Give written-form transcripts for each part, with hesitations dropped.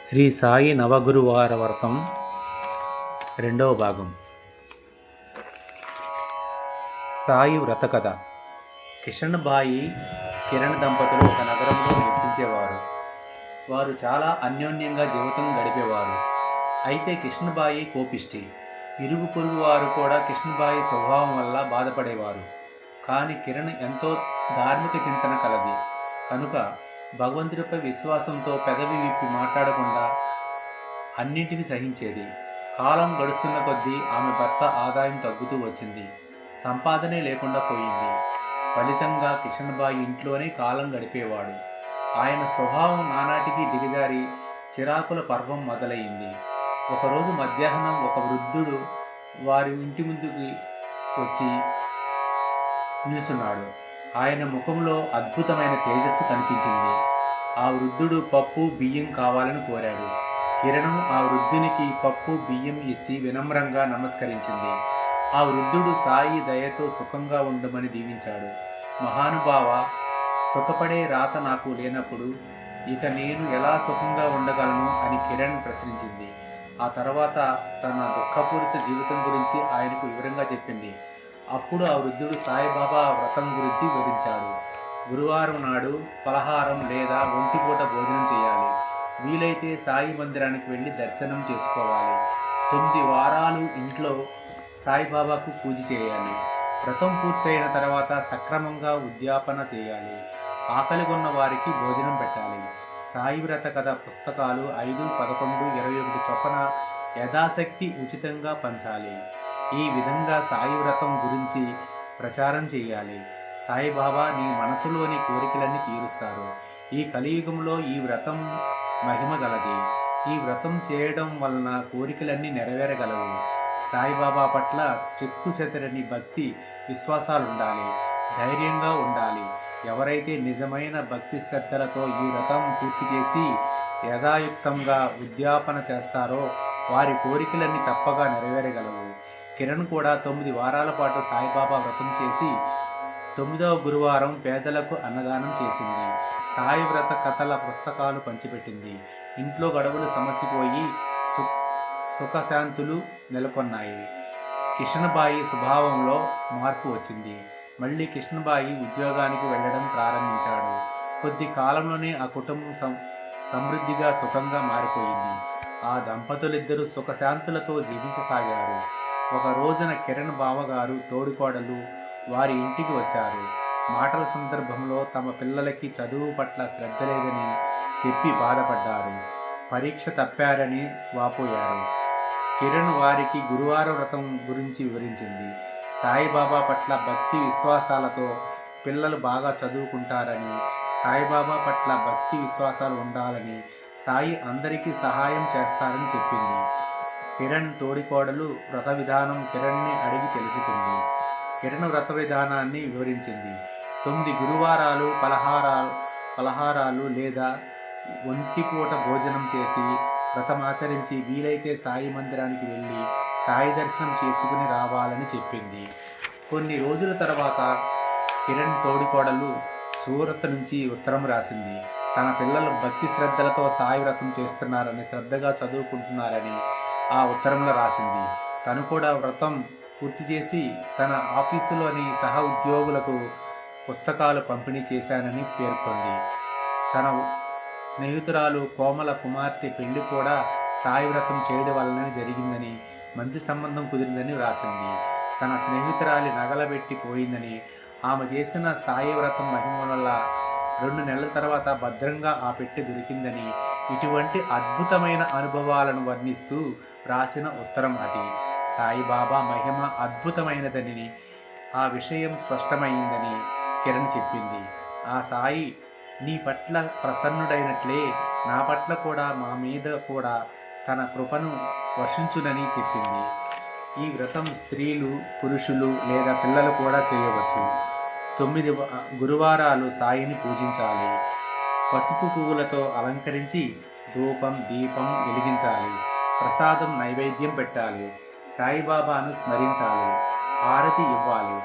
శ్రీ సాయి నవగురువార వ్రతం రెండవ భాగం. సాయి వ్రత కథ. కిషన్బాయి, కిరణ్ దంపతులు ఒక నగరంలో నివసించేవారు. వారు చాలా అన్యోన్యంగా జీవితం గడిపేవారు. అయితే కిషన్బాయి కోపిష్టి. ఇరుగు పొరుగు వారు కూడా కిషన్బాయి స్వభావం వల్ల బాధపడేవారు. కానీ కిరణ్ ఎంతో ధార్మిక చింతన కలది కనుక భగవంతుడిపై విశ్వాసంతో పెదవి విప్పి మాట్లాడకుండా అన్నింటినీ సహించేది. కాలం గడుస్తున్న కొద్దీ ఆమె భర్త ఆదాయం తగ్గుతూ వచ్చింది. సంపాదనే లేకుండా పోయింది. ఫలితంగా కిషన్బాయి ఇంట్లోనే కాలం గడిపేవాడు. ఆయన స్వభావం నానాటికి దిగజారి చిరాకుల పర్వం మొదలైంది. ఒకరోజు మధ్యాహ్నం ఒక వృద్ధుడు వారి ఇంటి ముందుకి వచ్చి నిల్చున్నాడు. ఆయన ముఖంలో అద్భుతమైన తేజస్సు కనిపించింది. ఆ వృద్ధుడు పప్పు బియ్యం కావాలని కోరాడు. కిరణం ఆ వృద్ధునికి పప్పు బియ్యం ఇచ్చి వినమ్రంగా నమస్కరించింది. ఆ వృద్ధుడు సాయి దయతో సుఖంగా ఉండమని దీవించాడు. మహానుభావ, సుఖపడే రాత నాకు లేనప్పుడు ఇక నేను ఎలా సుఖంగా ఉండగలను అని కిరణ్ ప్రశ్నించింది. ఆ తర్వాత తన దుఃఖపూరిత జీవితం గురించి ఆయనకు వివరంగా చెప్పింది. అప్పుడు ఆ వృద్ధుడు సాయిబాబా వ్రతం గురించి వివరించాడు. గురువారం నాడు పలహారం లేదా ఒంటిపూట భోజనం చేయాలి. వీలైతే సాయి మందిరానికి వెళ్ళి దర్శనం చేసుకోవాలి. 9 వారాలు ఇంట్లో సాయిబాబాకు పూజ చేయాలి. వ్రతం పూర్తయిన తర్వాత సక్రమంగా ఉద్యాపన చేయాలి. ఆకలిగొన్న వారికి భోజనం పెట్టాలి. సాయి వ్రత కథ పుస్తకాలు 5, 11, 21 చొప్పున యథాశక్తి ఉచితంగా పంచాలి. ఈ విధంగా సాయి వ్రతం గురించి ప్రచారం చేయాలి. సాయిబాబా నీ మనసులోని కోరికలన్నీ తీరుస్తారు. ఈ కలియుగంలో ఈ వ్రతం మహిమ గలది. ఈ వ్రతం చేయడం వలన కోరికలన్నీ నెరవేరగలవు. సాయిబాబా పట్ల చెక్కు చెదరని భక్తి విశ్వాసాలు ఉండాలి. ధైర్యంగా ఉండాలి. ఎవరైతే నిజమైన భక్తి శ్రద్ధలతో ఈ వ్రతం పూర్తి చేసి యథాయుక్తంగా ఉద్యాపన చేస్తారో వారి కోరికలన్నీ తప్పగా నెరవేరగలవు. కిరణ్ కూడా 9 వారాల పాటు సాయిబాబా వ్రతం చేసి 9వ గురువారం పేదలకు అన్నదానం చేసింది. సాయి వ్రత కథల పుస్తకాలు పంచిపెట్టింది. ఇంట్లో గడవలు సమసిపోయి సుఖశాంతులు నెలకొన్నాయి. కిషన్బాయి స్వభావంలో మార్పు వచ్చింది. మళ్ళీ కిషన్బాయి ఉద్యోగానికి వెళ్ళడం ప్రారంభించాడు. కొద్ది కాలంలోనే ఆ కుటుంబం సమృద్ధిగా సుఖంగా మారిపోయింది. ఆ దంపతులిద్దరూ సుఖశాంతులతో జీవించసాగారు. ఒక రోజున కిరణ్ బావగారు, తోడికోడలు వారి ఇంటికి వచ్చారు. మాటల సందర్భంలో తమ పిల్లలకి చదువు పట్ల శ్రద్ధ లేదని చెప్పి బాధపడ్డారు. పరీక్ష తప్పారని వాపోయారు. కిరణ్ వారికి గురువార వ్రతం గురించి వివరించింది. సాయిబాబా పట్ల భక్తి విశ్వాసాలతో పిల్లలు బాగా చదువుకుంటారని, సాయిబాబా పట్ల భక్తి విశ్వాసాలు ఉండాలని, సాయి అందరికీ సహాయం చేస్తారని చెప్పింది. కిరణ్ తోడికోడలు వ్రత విధానం కిరణ్ని అడిగి తెలుసుకుంది. కిరణ్ వ్రత విధానాన్ని వివరించింది. 9 గురువారాలు పలహారాలు లేదా ఒంటిపూట భోజనం చేసి వ్రతమాచరించి వీలైతే సాయి మందిరానికి వెళ్ళి సాయి దర్శనం చేసుకుని రావాలని చెప్పింది. కొన్ని రోజుల తర్వాత కిరణ్ తోడికోడలు సూరత్ నుంచి ఉత్తరం రాసింది. తన పిల్లలు భక్తి శ్రద్ధలతో సాయి వ్రతం చేస్తున్నారని, శ్రద్ధగా చదువుకుంటున్నారని ఆ ఉత్తరంలో రాసింది. తను కూడా వ్రతం పూర్తి చేసి తన ఆఫీసులోని సహ ఉద్యోగులకు పుస్తకాలు పంపిణీ చేశానని పేర్కొంది. తన స్నేహితురాలు కోమల కుమార్తె పెళ్లి కూడా సాయి వ్రతం చేయడం వల్లనే జరిగిందని, మంచి సంబంధం కుదిరిందని రాసింది. తన స్నేహితురాలి నగలబెట్టి పోయిందని, ఆమె చేసిన సాయి వ్రతం మహిమ వల్ల 2 నెలల తర్వాత భద్రంగా ఆ పెట్టి దొరికిందని, ఇటువంటి అద్భుతమైన అనుభవాలను వర్ణిస్తూ రాసిన ఉత్తరం అది. సాయిబాబా మహిమ అద్భుతమైనదని, ఆ విషయం స్పష్టమైందని కిరణ్ చెప్పింది. ఆ సాయి నీ పట్ల ప్రసన్నుడైనట్లే నా పట్ల కూడా, మా మీద కూడా తన కృపను వర్షించునని చెప్పింది. ఈ వ్రతం స్త్రీలు, పురుషులు లేదా పిల్లలు కూడా చేయవచ్చు. 9 గురువారాలు సాయిని పూజించాలి. పసుపు పువ్వులతో అలంకరించి ధూపం, దీపం వెలిగించాలి. ప్రసాదం నైవేద్యం పెట్టాలి. సాయిబాబాను స్మరించాలి. హారతి ఇవ్వాలి.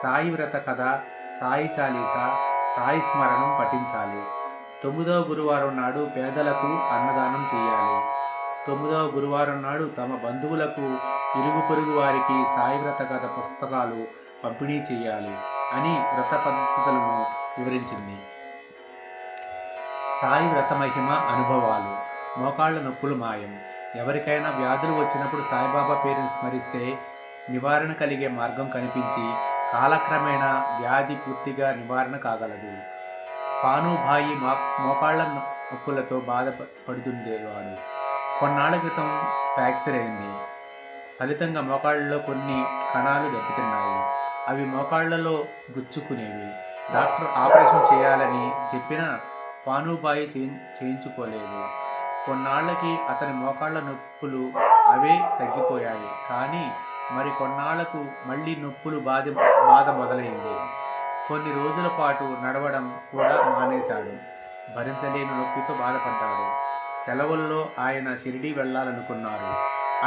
సాయి వ్రత కథ, సాయి చాలీసా, సాయి స్మరణం పఠించాలి. 9వ గురువారం నాడు పేదలకు అన్నదానం చేయాలి. 9వ గురువారం నాడు తమ బంధువులకు, ఇరుగు పొరుగు వారికి సాయి వ్రత కథ పుస్తకాలు పంపిణీ చేయాలి అని వ్రత పద్ధతులను వివరించింది. సాయి వ్రత మహిమ అనుభవాలు. మోకాళ్ళ నొప్పులు మాయం. ఎవరికైనా వ్యాధులు వచ్చినప్పుడు సాయిబాబా పేరుని స్మరిస్తే నివారణ కలిగే మార్గం కనిపించి కాలక్రమేణా వ్యాధి పూర్తిగా నివారణ కాగలదు. పానుభాయి మోకాళ్ళ నొప్పులతో బాధపడుతుండేవాడు. కొన్నాళ్ల క్రితం ఫ్రాక్చర్ అయింది. ఫలితంగా మోకాళ్ళలో కొన్ని కణాలు దెబ్బతిన్నాయి. అవి మోకాళ్లలో గుచ్చుకునేవి. డాక్టర్ ఆపరేషన్ చేయాలని చెప్పినా పానుబాయి చేయించుకోలేదు. కొన్నాళ్లకి అతని మోకాళ్ళ నొప్పులు అవే తగ్గిపోయాయి. కానీ మరి కొన్నాళ్లకు మళ్ళీ నొప్పులు బాధ మొదలైంది. కొన్ని రోజుల పాటు నడవడం కూడా మానేశాడు. భరించలేని నొప్పితో బాధపడ్డాడు. సెలవుల్లో ఆయన షిరిడీ వెళ్ళాలనుకున్నారు.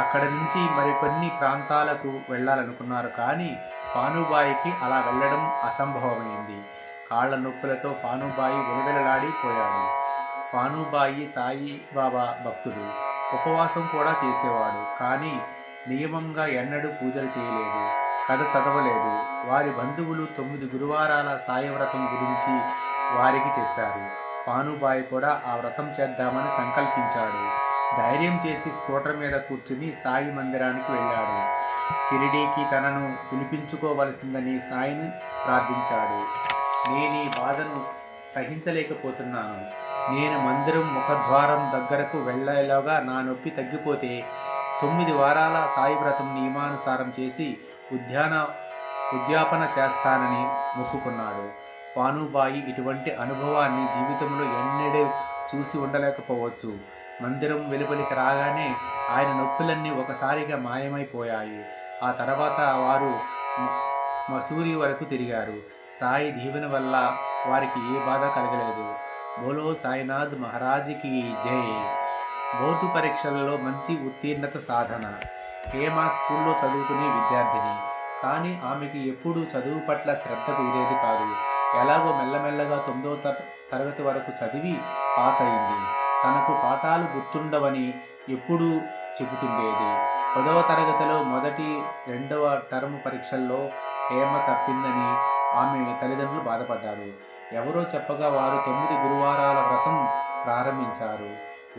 అక్కడి నుంచి మరికొన్ని ప్రాంతాలకు వెళ్ళాలనుకున్నారు. కానీ పానుబాయికి అలా వెళ్ళడం అసంభవమైంది. కాళ్ల నొప్పులతో పానుబాయి వెలువెలలాడిపోయాడు. పానుబాయి సాయిబాబా భక్తుడు. ఉపవాసం కూడా చేసేవాడు. కానీ నియమంగా ఎన్నడూ పూజలు చేయలేదు, కథ చదవలేదు. వారి బంధువులు 9 గురువారాల సాయి వ్రతం గురించి వారికి చెప్పారు. పానుబాయి కూడా ఆ వ్రతం చేద్దామని సంకల్పించాడు. ధైర్యం చేసి స్కూటర్ మీద కూర్చుని సాయి మందిరానికి వెళ్ళాడు. షిరిడీకి తనను పిలిపించుకోవలసిందని సాయిని ప్రార్థించాడు. నేను ఈ బాధను సహించలేకపోతున్నాను. నేను మందిరం ముఖద్వారం దగ్గరకు వెళ్ళేలాగా నా నొప్పి తగ్గిపోతే 9 వారాల సాయి వ్రతం నియమానుసారం చేసి ఉద్యాపన చేస్తానని మొక్కుకున్నాడు. పానుబాయి ఇటువంటి అనుభవాన్ని జీవితంలో ఎన్నడూ చూసి ఉండలేకపోవచ్చు. మందిరం వెలుపలికి రాగానే ఆయన నొప్పులన్నీ ఒకసారిగా మాయమైపోయాయి. ఆ తర్వాత వారు మసూరి వరకు తిరిగారు. సాయి దీవెన వల్ల వారికి ఏ బాధ కలగలేదు. బోలో సాయినాథ్ మహారాజ్కి జై. బోర్డు పరీక్షలలో మంచి ఉత్తీర్ణత సాధన. హేమ స్కూల్లో చదువుకునే విద్యార్థిని. కానీ ఆమెకి ఎప్పుడూ చదువు పట్ల శ్రద్ధ కుదిరేది కాదు. ఎలాగో మెల్లమెల్లగా 9వ తరగతి వరకు చదివి పాస్ అయింది. తనకు పాఠాలు గుర్తుండవని ఎప్పుడూ చెబుతుండేది. 10వ తరగతిలో మొదటి 2వ టర్మ్ పరీక్షల్లో హేమ తప్పిందని ఆమె తల్లిదండ్రులు బాధపడ్డారు. ఎవరో చెప్పగా వారు 9 గురువారాల వ్రతం ప్రారంభించారు.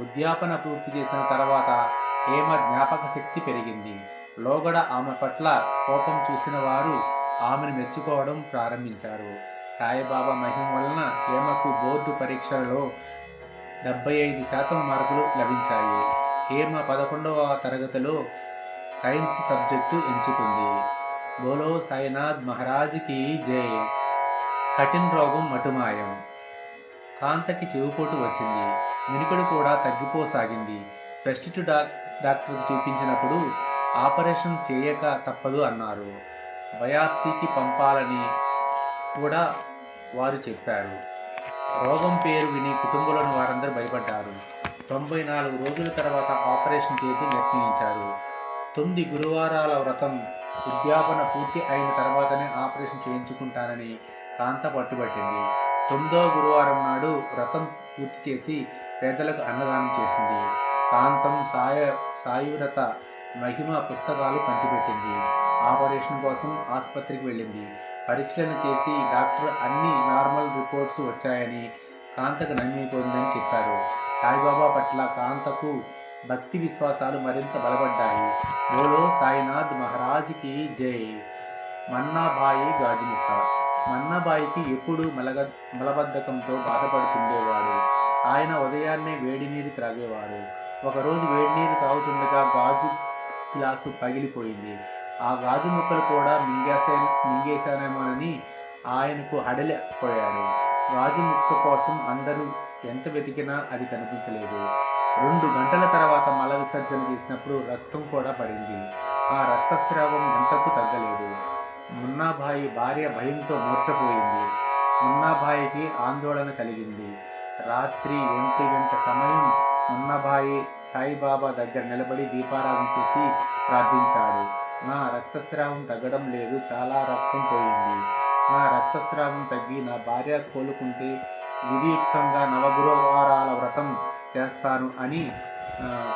ఉద్యాపన పూర్తి చేసిన తర్వాత హేమ జ్ఞాపక శక్తి పెరిగింది. లోగడ ఆమె పట్ల కోపం చూసిన వారు ఆమెను మెచ్చుకోవడం ప్రారంభించారు. సాయిబాబా మహిమ వలన హేమకు బోర్డు పరీక్షలలో 75% మార్కులు లభించాయి. హేమ 11వ తరగతిలో సైన్స్ సబ్జెక్టు ఎంచుకుంది. బోలో సాయినాథ్ మహారాజ్కి జై. కఠిన రోగం మటుమాయం. కాంతకి చెవిపోటు వచ్చింది. మినుకుడు కూడా తగ్గిపోసాగింది. స్పెషలిస్ట్ డాక్టర్కి చూపించినప్పుడు ఆపరేషన్ చేయక తప్పదు అన్నారు. బయాప్సీకి పంపాలని కూడా వారు చెప్పారు. రోగం పేరు విని కుటుంబంలోని వారందరూ భయపడ్డారు. 94 రోజుల తర్వాత ఆపరేషన్ చేసి నిర్ణయించారు. 9 గురువారాల వ్రతం ఉద్యాపన పూర్తి అయిన తర్వాతనే ఆపరేషన్ చేయించుకుంటానని కాంత పట్టుబట్టింది. 9వ గురువారం నాడు వ్రతం పూర్తి చేసి పేదలకు అన్నదానం చేసింది. కాంతం సాయి వ్రత మహిమ పుస్తకాలు పంచిపెట్టింది. ఆపరేషన్ కోసం ఆసుపత్రికి వెళ్ళింది. పరీక్షలను చేసి డాక్టర్ అన్ని నార్మల్ రిపోర్ట్స్ వచ్చాయని కాంతకు నమ్మిపోయిందని చెప్పారు. సాయిబాబా పట్ల కాంతకు భక్తి విశ్వాసాలు మరింత బలపడ్డాయి. బోలో సాయినాథ్ మహారాజ్కి జై. మన్నాబాయి గాజుముక్క. మన్నాబాయికి ఎప్పుడూ మలబద్ధకంతో బాధపడుతుండేవాడు. ఆయన ఉదయాన్నే వేడి నీరు త్రాగేవాడు. ఒకరోజు వేడి నీరు తాగుతుండగా గాజు గ్లాసు పగిలిపోయింది. ఆ గాజు ముక్కలు కూడా మింగేశానేమోనని ఆయనకు హడలిపోయాడు. గాజు ముక్క కోసం అందరూ ఎంత వెతికినా అది కనిపించలేదు. 2 గంటల తర్వాత మల విసర్జన చేసినప్పుడు రక్తం కూడా పడింది. ఆ రక్తస్రావం ఎంతకు తగ్గలేదు. మున్నాభాయి భార్య భయంతో మూర్ఛపోయింది. మున్నాభాయికి ఆందోళన కలిగింది. రాత్రి 1 గంట సమయం మున్నాభాయి సాయిబాబా దగ్గర నిలబడి దీపారాధన చేసి ప్రార్థించాడు. నా రక్తస్రావం తగ్గడం లేదు, చాలా రక్తం పోయింది. నా రక్తస్రావం తగ్గి నా భార్య కోలుకుంటే విధియుక్తంగా నవగురువారాల వ్రతం చేస్తాను అని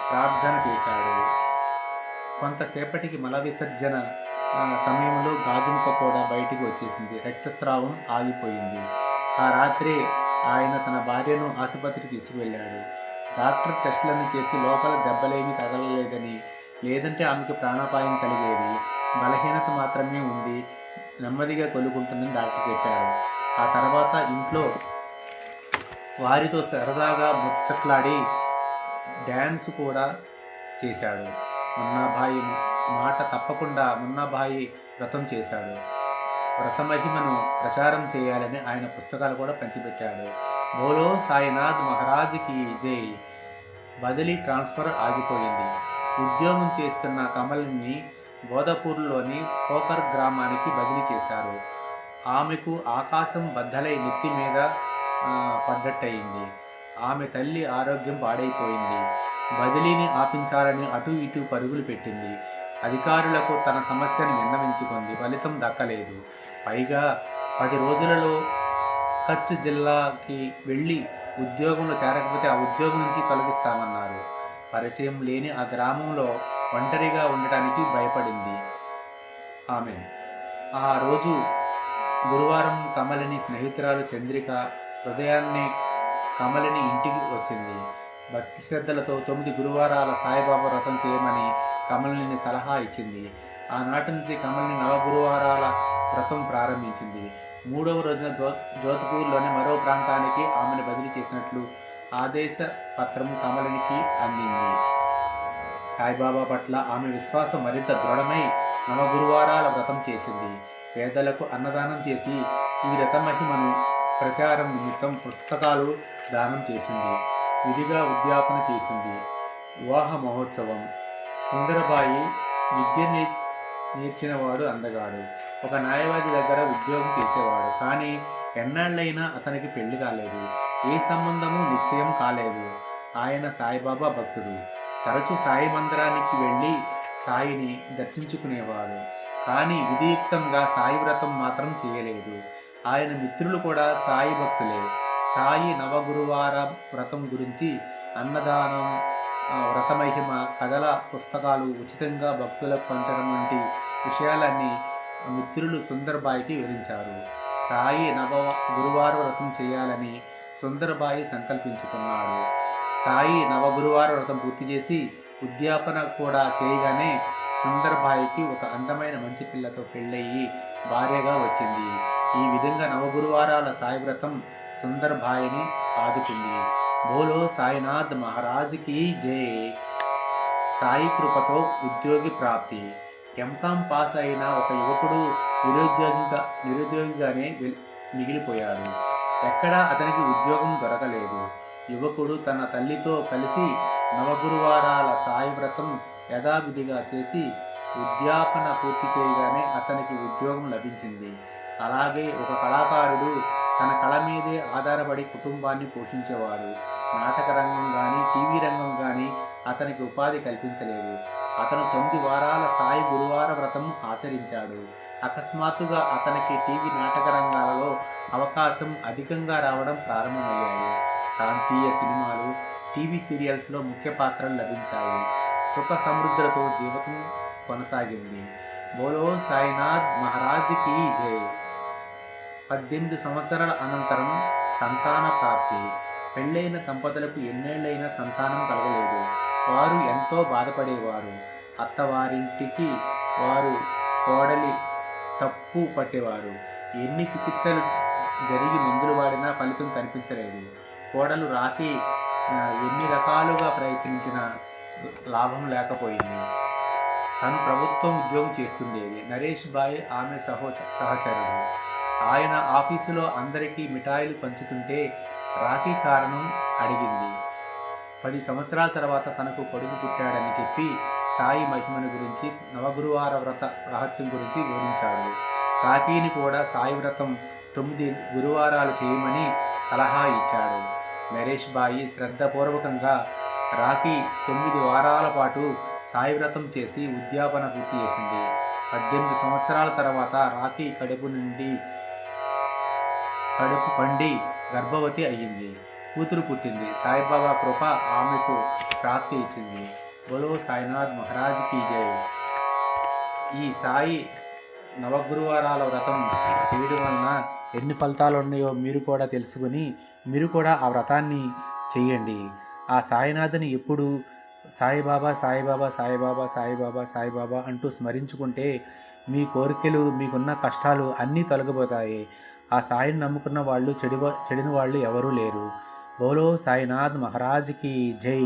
ప్రార్థన చేశాడు. కొంతసేపటికి మల విసర్జన సమయంలో గాజుముక్క కూడా బయటికి వచ్చేసింది. రక్తస్రావం ఆగిపోయింది. ఆ రాత్రి ఆయన తన భార్యను ఆసుపత్రికి తీసుకువెళ్ళాడు. డాక్టర్ టెస్టులను చేసి లోపల దెబ్బలేమీ తగలలేదని, లేదంటే ఆమెకు ప్రాణాపాయం కలిగేది, బలహీనత మాత్రమే ఉంది, నెమ్మదిగా కొలుకుంటుందని డాక్టర్ చెప్పారు. ఆ తర్వాత ఇంట్లో వారితో సరదాగా ముచ్చట్లాడి డ్యాన్స్ కూడా చేశాడు. మున్నాభాయి మాట తప్పకుండా మున్నాభాయి వ్రతం చేశాడు. వ్రత మహిమను ప్రచారం చేయాలని ఆయన పుస్తకాలు కూడా పంచిపెట్టాడు. బోలో సాయినాథ్ మహారాజ్కి జై. బదిలీ ట్రాన్స్ఫర్ ఆగిపోయింది. ఉద్యోగం చేస్తున్న కమల్ని గోదాపూర్లోని పోకర్ గ్రామానికి బదిలీ చేశారు. ఆమెకు ఆకాశం బద్దలై నెత్తి మీద పడ్డట్టయింది. ఆమె తల్లి ఆరోగ్యం పాడైపోయింది. బదిలీని ఆపించాలని అటు ఇటు పరుగులు పెట్టింది. అధికారులకు తన సమస్యను విన్నవించుకుంది. ఫలితం దక్కలేదు. పైగా 10 రోజులలో కచ్ జిల్లాకి వెళ్ళి ఉద్యోగంలో చేరకపోతే ఆ ఉద్యోగం నుంచి తొలగిస్తామన్నారు. పరిచయం లేని ఆ గ్రామంలో ఒంటరిగా ఉండటానికి భయపడింది ఆమె. ఆ రోజు గురువారం కమలిని స్నేహితురాలు చంద్రిక హృదయాన్ని కమలిని ఇంటికి వచ్చింది. భక్తి శ్రద్ధలతో 9 గురువారాల సాయిబాబా వ్రతం చేయమని కమలిని సలహా ఇచ్చింది. ఆనాటి నుంచి కమలిని నవగురువారాల వ్రతం ప్రారంభించింది. 3వ రోజున జోధ్పూర్లోని మరో ప్రాంతానికి ఆమెను బదిలీ చేసినట్లు ఆదేశ పత్రం కమలినికి అందింది. సాయిబాబా పట్ల ఆమె విశ్వాసం మరింత దృఢమై నవగురువారాల వ్రతం చేసింది. పేదలకు అన్నదానం చేసి ఈ వ్రత మహిమను ప్రచారం నిమిత్తం పుస్తకాలు దానం చేసింది. విధిగా ఉద్యాపన చేసింది. వివాహ మహోత్సవం. సుందరబాయి విద్య నేర్చినవాడు అందగాడు. ఒక న్యాయవాది దగ్గర ఉద్యోగం చేసేవాడు. కానీ ఎన్నాళ్ళైనా అతనికి పెళ్లి కాలేదు. ఏ సంబంధము నిశ్చయం కాలేదు. ఆయన సాయిబాబా భక్తుడు. తరచూ సాయి మందిరానికి వెళ్ళి సాయిని దర్శించుకునేవాడు. కానీ విధియుక్తంగా సాయి వ్రతం మాత్రం చేయలేదు. ఆయన మిత్రులు కూడా సాయి భక్తులే. సాయి నవగురువార వ్రతం గురించి, అన్నదానం, వ్రతమహిమ, కథల పుస్తకాలు ఉచితంగా భక్తులకు పంచడం వంటి విషయాలన్నీ మిత్రులు సుందర్బాయికి వివరించారు. సాయి గురువార వ్రతం చేయాలని సుందర్బాయి సంకల్పించుకున్నాడు. సాయి నవగురువార వ్రతం పూర్తి చేసి ఉద్యాపన కూడా చేయగానే సుందర్బాయికి ఒక అందమైన మంచి పిల్లతో పెళ్ళయి భార్యగా వచ్చింది. ఈ విధంగా నవగురువారాల సాయి వ్రతం సుందర్బాయిని ఆదుకుంది. బోలో సాయినాథ్ మహారాజ్కి జై. సాయి కృపతో ఉద్యోగి ప్రాప్తి. ఎంకామ్ పాస్ అయిన ఒక యువకుడు నిరుద్యోగిగానే మిగిలిపోయాడు. ఎక్కడా అతనికి ఉద్యోగం దొరకలేదు. యువకుడు తన తల్లితో కలిసి నవగురువారాల సాయి వ్రతం యథావిధిగా చేసి ఉద్యాపన పూర్తి చేయగానే అతనికి ఉద్యోగం లభించింది. అలాగే ఒక కళాకారుడు తన కళ మీదే ఆధారపడి కుటుంబాన్ని పోషించేవాడు. నాటక రంగం కానీ టీవీ రంగం కానీ అతనికి ఉపాధి కల్పించలేదు. అతను 9 వారాల సాయి గురువార వ్రతం ఆచరించాడు. అకస్మాత్తుగా అతనికి టీవీ నాటక రంగాలలో అవకాశం అధికంగా రావడం ప్రారంభమయ్యాయి. ప్రాంతీయ సినిమాలు, టీవీ సీరియల్స్లో ముఖ్య పాత్రలు లభించాయి. సుఖ సమృద్ధులతో జీవితం కొనసాగింది. బోలో సాయినాథ్ మహారాజ్కి జై. 18 సంవత్సరాల అనంతరం సంతాన ప్రాప్తి. పెళ్ళైన దంపతులకు ఎన్నేళ్లైనా సంతానం కలగలేదు. వారు ఎంతో బాధపడేవారు. అత్తవారింటికి వారు కోడలి తప్పు పట్టేవారు. ఎన్ని చికిత్సలు జరిగి మందులు వాడినా ఫలితం కనిపించలేదు. కోడలు రాఖీ ఎన్ని రకాలుగా ప్రయత్నించినా లాభం లేకపోయింది. తను ప్రభుత్వం ఉద్యోగం చేస్తుండేది. నరేష్ బాయ్ ఆమె సహచరుడు. ఆయన ఆఫీసులో అందరికీ మిఠాయిలు పంచుతుంటే రాఖీ కారణం అడిగింది. 10 సంవత్సరాల తర్వాత తనకు కొడుకు పుట్టాడని చెప్పి సాయి మహిమను గురించి, నవగురువార వ్రత రహస్యం గురించి వివరించాడు. రాఖీని కూడా సాయి వ్రతం 9 గురువారాలు చేయమని సలహా ఇచ్చాడు. నరేష్ బాయి శ్రద్ధపూర్వకంగా రాఖీ 9 వారాల పాటు సాయి వ్రతం చేసి ఉద్యాపన పూర్తి చేసింది. 18 సంవత్సరాల తర్వాత రాఖీ కడుపు పండి గర్భవతి అయ్యింది. కూతురు పుట్టింది. సాయిబాబా కృప ఆమెకు ప్రాప్తి ఇచ్చింది. బోలో సాయినాథ్ మహారాజ్కి జై. ఈ సాయి నవగురువారాల వ్రతం చేయడం వలన ఎన్ని ఫలితాలు ఉన్నాయో మీరు కూడా తెలుసుకొని మీరు కూడా ఆ వ్రతాన్ని చేయండి. ఆ సాయినాథుని ఎప్పుడు సాయిబాబా సాయిబాబా సాయిబాబా సాయిబాబా సాయిబాబా అంటూ స్మరించుకుంటే మీ కోరికలు మీకున్న కష్టాలు అన్నీ తొలగిపోతాయి. ఆ సాయిని నమ్ముకున్న వాళ్ళు చెడిన వాళ్ళు ఎవరూ లేరు. బోలో సాయినాథ్ మహారాజ్కి జై.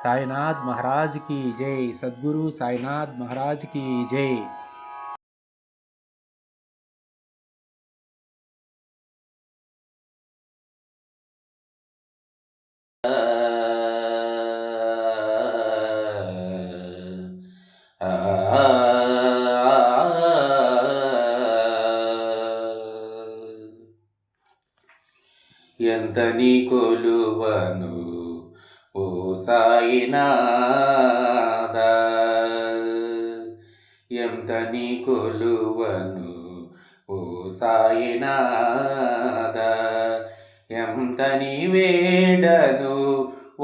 సాయినాథ్ మహారాజ్కి జై. సద్గురు సాయినాథ్ మహారాజ్కి జై. ఎంత నీ కొలువను ఓ సాయినాథ, ఎంత నీ కొలువను ఓ సాయినాథ, ఎంత నీ వేడను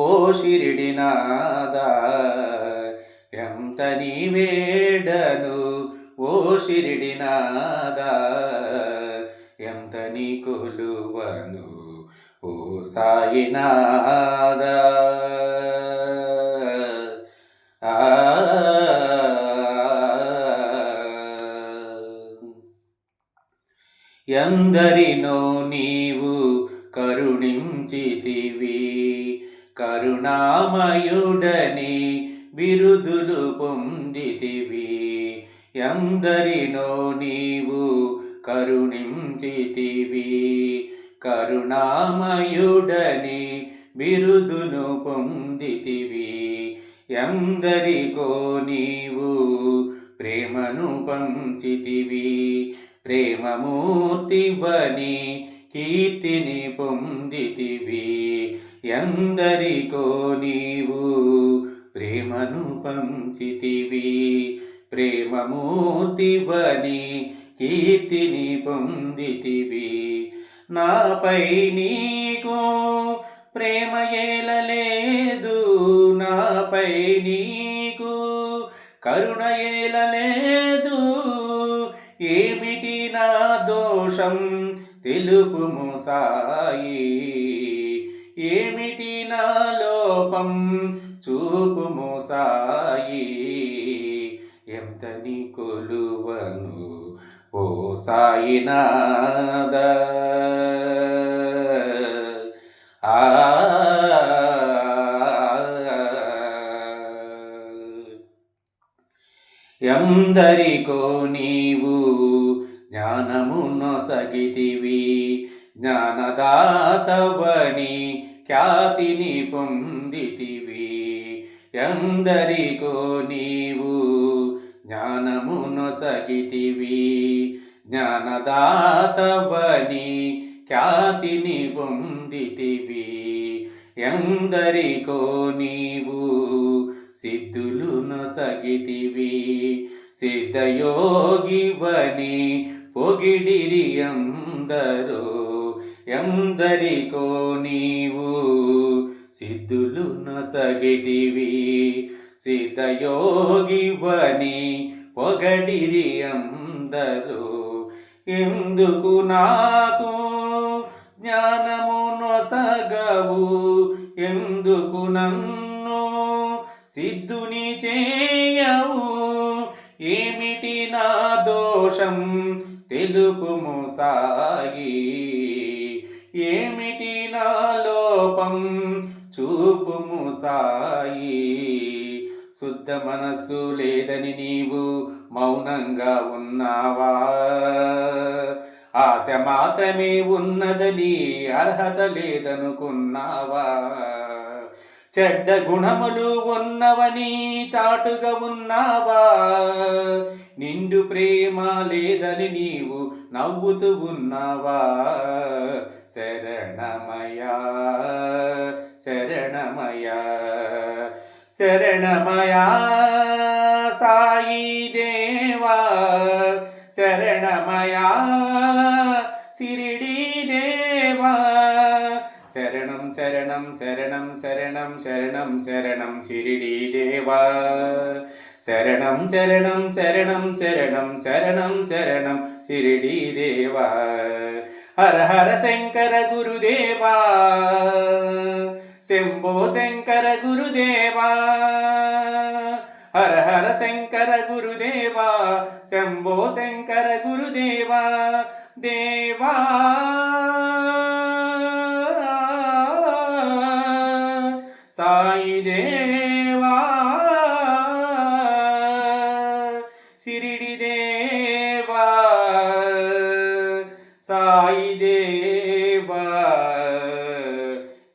ఓ షిరిడినాథ, ఎంత నీ వేడను ఓ షిరిడినాథ, ఎంత నీ కొలువను ఓ సాయినాథ. ఎందరినో నీవు కరుణించితివి, కరుణామయుడని బిరుదులు పొందితివి. ఎందరినో నీవు కరుణించితివి, కరుణామయుడని బిరుదును పొందితివి. ఎందరికో నీవు ప్రేమను పంచితివి, ప్రేమమూర్తివని కీర్తిని పొందితివి. ఎందరికో నీవు ప్రేమను పంచితివి, ప్రేమమూర్తివని కీర్తిని పొందితివి. నాపై నీకు ప్రేమ ఏలలేదు, నాపై నీకు కరుణ ఏలలేదు. ఏమిటి నా దోషం తెలుపుము సాయి, ఏమిటి నా లోపం చూపుము సాయి. ఎంత నీ కొలువను ఓ సాయినాథ. ఎందరికో నీవు జ్ఞానము నొసగితివి, జ్ఞానదాతవని ఖ్యాతిని పొందితివి. ఎందరికో నీవు జ్ఞానము నొసగితివి, జ్ఞానదాతవని ఖ్యాతిని పొందితివి. ఎందరికో నీవు సిద్ధులు నొసగితివి, సిద్ధయోగివని పొగిడిరి అందరూ. ఎందరికో నీవు సిద్ధులు నొసగితివి, సిద్ధయోగివని పొగడిరి అందరూ. ఎందుకు నాకు జ్ఞానము నొసగవు, ఎందుకు నన్ను సిద్ధుని చేయవు. ఏమిటి నా దోషం తెలుపుము సాయి, ఏమిటి నా లోపం చూపుము సాయి. శుద్ధ మనస్సు లేదని నీవు మౌనంగా ఉన్నావా, ఆశ మాత్రమే ఉన్నదని అర్హత లేదనుకున్నావా. చెడ్డ గుణములు ఉన్నవని చాటుగా ఉన్నావా, నిండు ప్రేమ లేదని నీవు నవ్వుతూ ఉన్నావా. శరణమయా శరణమయా శరణమయా సాయి దేవా, శరణమయా షిరిడి దేవా. శరణం శరణం శరణం శరణం శరణం షిరిడి దేవా శరణం శరణం శరణం శరణం శరణం శరణం షిరిడి దేవా హర హర శంకర గురుదేవా శంభో శంకర గురుదేవా హర హర శంకర గురుదేవా శంభో శంకర గురుదేవా దేవా సాయి దేవా షిరిడి దేవా సాయి దేవా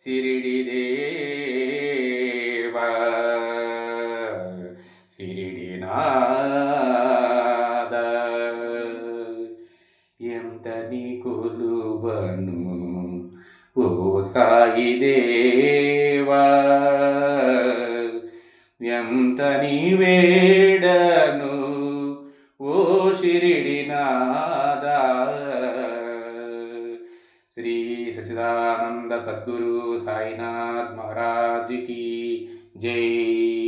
షిరిడి దేవా షిరిడి నాద ఎంత నీ కొలువను ఓ సాయి దేవా ఎంత నీ వేడను ఓ షిరిడి నాద శ్రీ సచ్చిదానంద సద్గురు సాయినాథ్ మహారాజ్ की जय।